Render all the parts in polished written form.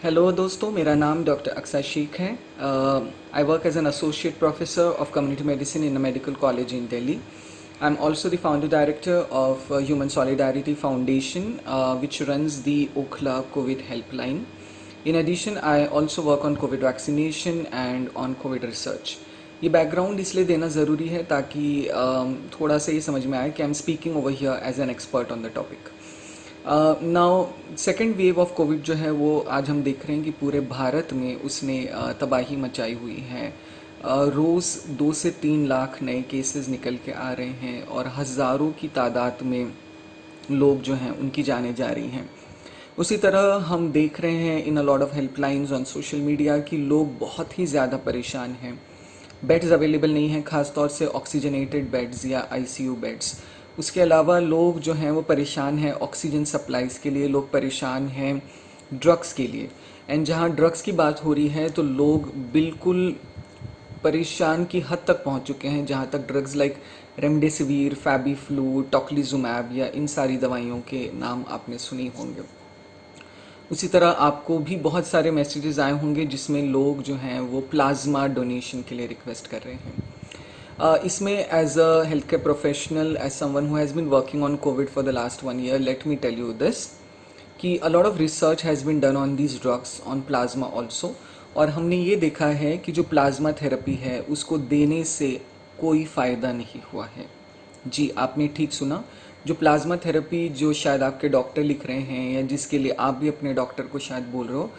Hello दोस्तों, मेरा नाम डॉक्टर अक्सर शेख है। I work as an associate professor of community medicine in a medical college in Delhi. I am also the founder director of Human Solidarity Foundation, which runs the Okhla COVID helpline. In addition, I also work on COVID vaccination and on COVID research. ये background इसलिए देना ज़रूरी है ताकि थोड़ा सा ये समझ में आए कि I am speaking over here as an expert on the topic. Now second wave of Covid जो है वो आज हम देख रहे हैं कि पूरे भारत में उसने तबाही मचाई हुई है. रोज़ 2 से 3 लाख नए केसेस निकल के आ रहे हैं और हज़ारों की तादाद में लोग जो हैं उनकी जानें जा रही हैं. उसी तरह हम देख रहे हैं in a lot of helplines on social media कि लोग बहुत ही ज़्यादा परेशान हैं. बेड्स अवेलेबल नहीं हैं, ख़ासतौर से ऑक्सीजनेटेड बेड्स या आईसीयू बेड्स. उसके अलावा लोग जो हैं वो परेशान हैं ऑक्सीजन सप्लाईज़ के लिए, लोग परेशान हैं ड्रग्स के लिए. एंड जहाँ ड्रग्स की बात हो रही है तो लोग बिल्कुल परेशान की हद तक पहुँच चुके हैं, जहाँ तक ड्रग्स लाइक रेमडेसिविर, फैबीफ्लू, टोक्लिजुमैब या इन सारी दवाइयों के नाम आपने सुनी होंगे. उसी तरह आपको भी बहुत सारे मैसेजेस आए होंगे जिसमें लोग जो हैं वो प्लाज्मा डोनेशन के लिए रिक्वेस्ट कर रहे हैं. इसमें as a health care professional, as someone who has been working on covid for the last 1 year, let me tell you this कि a lot of research has been done on these drugs on plasma also. और हमने ये देखा है कि जो plasma therapy है उसको देने से कोई फ़ायदा नहीं हुआ है. जी, आपने ठीक सुना. जो प्लाज्मा थेरेपी जो शायद आपके डॉक्टर लिख रहे हैं या जिसके लिए आप भी अपने डॉक्टर को शायद बोल रहे हो,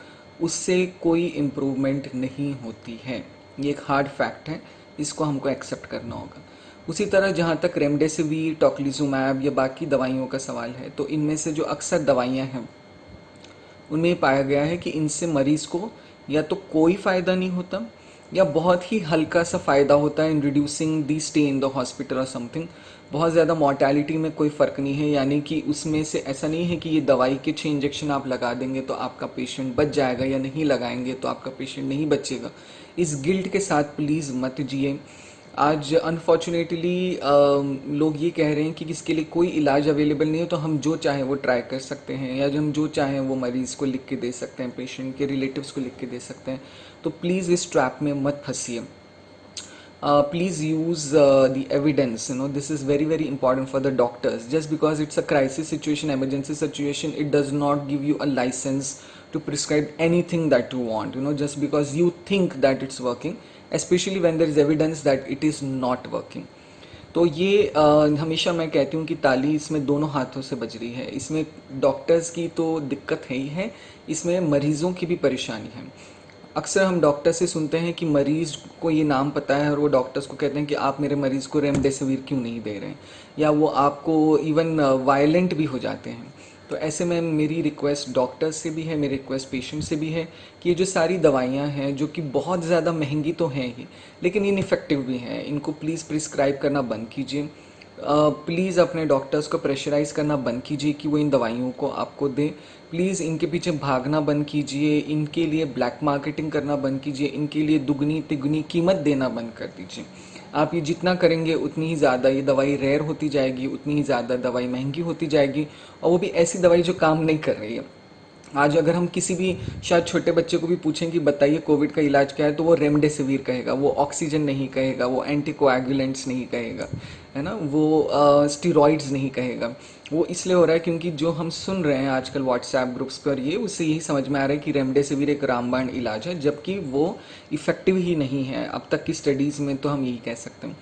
उससे कोई इम्प्रूवमेंट नहीं होती है. ये एक हार्ड फैक्ट है, इसको हमको एक्सेप्ट करना होगा. उसी तरह जहाँ तक रेमडेसिविर, टोक्लिजुमैब या बाकी दवाइयों का सवाल है, तो इनमें से जो अक्सर दवाइयाँ हैं उनमें ये पाया गया है कि इनसे मरीज़ को या तो कोई फ़ायदा नहीं होता या बहुत ही हल्का सा फ़ायदा होता है in reducing the stay in the hospital और समथिंग. बहुत ज़्यादा मॉर्टेलिटी में कोई फ़र्क नहीं है, यानी कि उसमें से ऐसा नहीं है कि ये दवाई के 6 इंजेक्शन आप लगा देंगे तो आपका पेशेंट बच जाएगा या नहीं लगाएंगे तो आपका पेशेंट नहीं बचेगा. इस गिल्ट के साथ प्लीज़ मत जिए. आज अनफॉर्चुनेटली लोग ये कह रहे हैं कि इसके लिए कोई इलाज अवेलेबल नहीं है तो हम जो चाहें वो ट्राई कर सकते हैं या हम जो चाहें वो मरीज़ को लिख के दे सकते हैं, पेशेंट के रिलेटिव्स को लिख के दे सकते हैं. तो प्लीज़ इस ट्रैप में मत फंसिए. Please use the evidence. This is very very important for the doctors. Just because it's a crisis situation, emergency situation, it does not give you a license to prescribe anything that you want, just because you think that it's working, especially when there is evidence that it is not working. तो ये हमेशा मैं कहती हूँ कि ताली इसमें दोनों हाथों से बज रही है. इसमें डॉक्टर्स की तो दिक्कत है ही है, इसमें मरीज़ों की भी परेशानी है. अक्सर हम डॉक्टर से सुनते हैं कि मरीज़ को ये नाम पता है और वो डॉक्टर्स को कहते हैं कि आप मेरे मरीज़ को रेमडेसिविर क्यों नहीं दे रहे हैं, या वो आपको इवन वायलेंट भी हो जाते हैं. तो ऐसे में मेरी रिक्वेस्ट डॉक्टर्स से भी है, मेरी रिक्वेस्ट पेशेंट से भी है कि ये जो सारी दवाइयाँ हैं जो कि बहुत ज़्यादा महंगी तो हैं ही लेकिन इनइफेक्टिव भी हैं, इनको प्लीज़ प्रिस्क्राइब करना बंद कीजिए. प्लीज़ अपने डॉक्टर्स को प्रेशराइज करना बंद कीजिए कि वो इन दवाइयों को आपको दें. प्लीज़ इनके पीछे भागना बंद कीजिए, इनके लिए ब्लैक मार्केटिंग करना बंद कीजिए, इनके लिए दुगनी तिगुनी कीमत देना बंद कर दीजिए. आप ये जितना करेंगे उतनी ही ज़्यादा ये दवाई रेयर होती जाएगी, उतनी ही ज़्यादा दवाई महंगी होती जाएगी, और वो भी ऐसी दवाई जो काम नहीं कर रही है. आज अगर हम किसी भी शायद छोटे बच्चे को भी पूछें कि बताइए कोविड का इलाज क्या है, तो वो रेमडेसिविर कहेगा, वो ऑक्सीजन नहीं कहेगा, वो एंटीकोएगुलेंट्स नहीं कहेगा, है ना, वो स्टीरॉइड्स नहीं कहेगा. वो इसलिए हो रहा है क्योंकि जो हम सुन रहे हैं आजकल व्हाट्सएप ग्रुप्स पर, ये उससे यही समझ में आ रहा है कि रेमडेसिविर एक रामबाण इलाज है, जबकि वो इफ़ेक्टिव ही नहीं है. अब तक की स्टडीज़ में तो हम यही कह सकते हैं.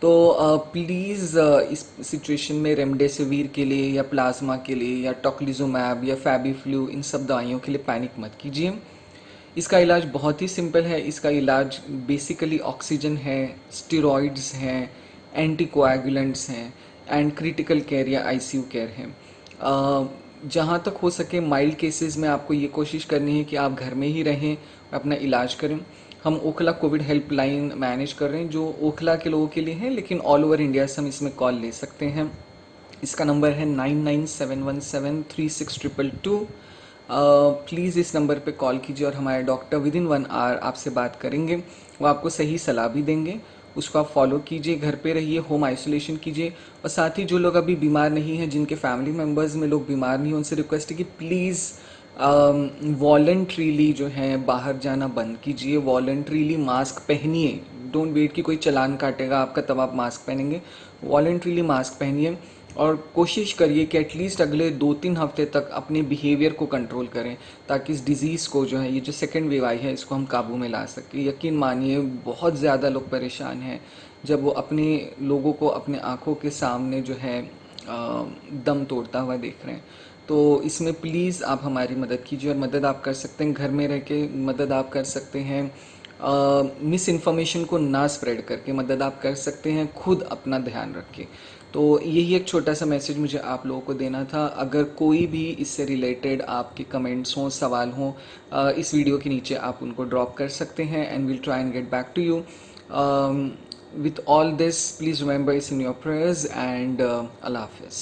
तो प्लीज़ इस सिचुएशन में रेमडेसिविर के लिए या प्लाज्मा के लिए या टोक्लिजुमैब या फैबीफ्लू, इन सब दवाइयों के लिए पैनिक मत कीजिए. इसका इलाज बहुत ही सिंपल है. इसका इलाज बेसिकली ऑक्सीजन है, स्टेरॉइड्स हैं, एंटीकोएगुलेंट्स हैं एंड क्रिटिकल केयर या आईसीयू केयर है. जहाँ तक हो सके माइल्ड केसेस में आपको ये कोशिश करनी है कि आप घर में ही रहें, अपना इलाज करें. हम ओखला कोविड हेल्पलाइन मैनेज कर रहे हैं जो ओखला के लोगों के लिए है, लेकिन ऑल ओवर इंडिया से हम इसमें कॉल ले सकते हैं. इसका नंबर है 9971736222. प्लीज़ इस नंबर पे कॉल कीजिए और हमारे डॉक्टर विद इन 1 आवर आपसे बात करेंगे. वो आपको सही सलाह भी देंगे, उसको आप फॉलो कीजिए, घर पे रहिए, होम आइसोलेशन कीजिए. और साथ ही जो लोग अभी बीमार नहीं हैं, जिनके फैमिली मेम्बर्स में लोग बीमार नहीं हैं, उनसे रिक्वेस्ट है कि प्लीज़ वॉलंटरीली जो है बाहर जाना बंद कीजिए, वॉलंटरीली मास्क पहनिए, डोंट वेट कि कोई चालान काटेगा आपका तब आप मास्क पहनेंगे, वॉलंटरीली मास्क पहनिए और कोशिश करिए कि एटलीस्ट अगले 2-3 हफ्ते तक अपने बिहेवियर को कंट्रोल करें ताकि इस डिज़ीज़ को जो है, ये जो सेकेंड वेव आई है, इसको हम काबू में ला सकें। यकीन मानिए बहुत ज़्यादा लोग परेशान हैं जब वो अपने लोगों को अपने आँखों के सामने जो है दम तोड़ता हुआ देख रहे हैं। तो इसमें प्लीज़ आप हमारी मदद कीजिए और मदद आप कर सकते हैं घर में रह के, मदद आप कर सकते हैं मिस इन्फॉर्मेशन को ना स्प्रेड करके, मदद आप कर सकते हैं खुद अपना ध्यान रख के। तो यही एक छोटा सा मैसेज मुझे आप लोगों को देना था। अगर कोई भी इससे रिलेटेड आपके कमेंट्स हों, सवाल हों, इस वीडियो के नीचे आप उनको ड्रॉप कर सकते हैं and will try and get back to you. With all this, please remember it's in your prayers and Allah Hafiz.